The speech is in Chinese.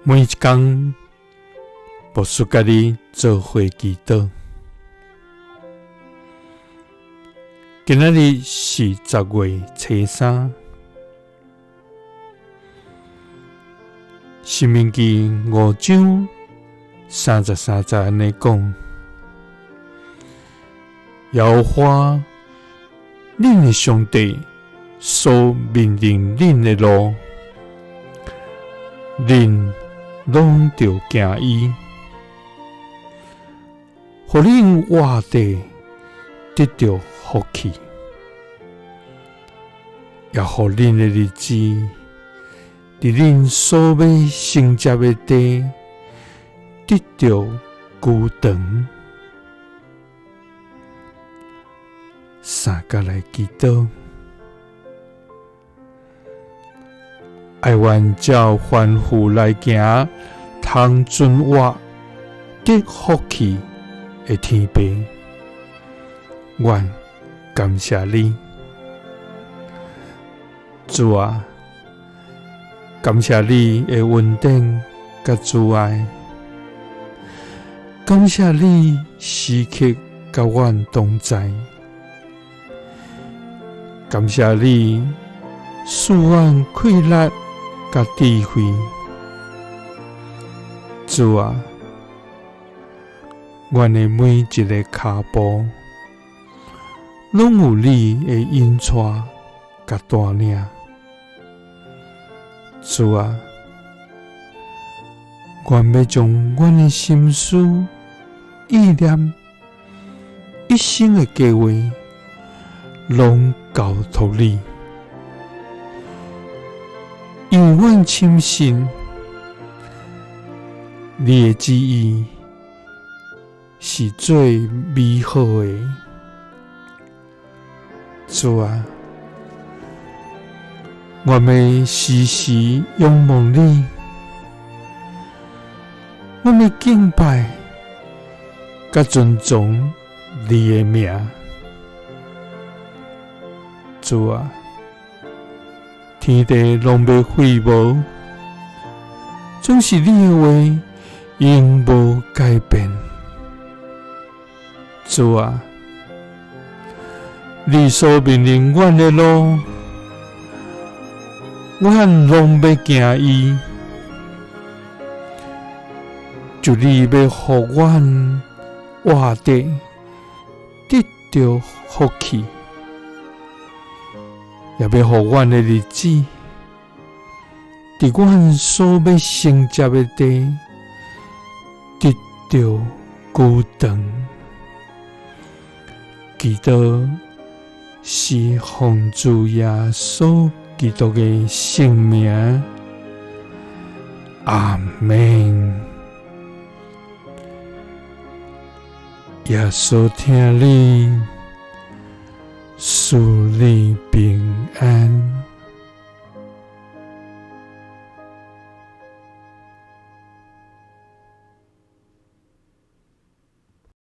每一天，牧师甲你做伙祈祷。今仔日是10月初3，申命记5章33节安尼讲：耶和华恁的上帝所命令恁的路，恁拢着行伊，互恁活地得到福气，也互恁的日子伫恁所要承接的地得到久长。三甲来祈祷，爱愿照吩咐来行，通遵活得福气的天父，愿感谢你，主啊！感谢你的恩典甲慈爱，感谢你时刻甲阮同在，感谢你赐阮气力甲智慧，主啊！阮的每一个脚步，拢有你的引带甲带领，主啊！阮要将阮的心思、意念、一生的计划，拢交托你，因为阮深信你的旨意是最美好的。主啊！我要时时仰望你，我要敬拜甲尊重你的名。主啊！天地拢要废无，总是你的话永无改变。主啊！你所命令阮的路，阮拢要行伊。就你要互阮活地得到福气，也要互阮的日子伫阮所要承接的地得到久长。祈祷是奉主耶稣基督的圣名，阿们。耶稣听你，赐你平安。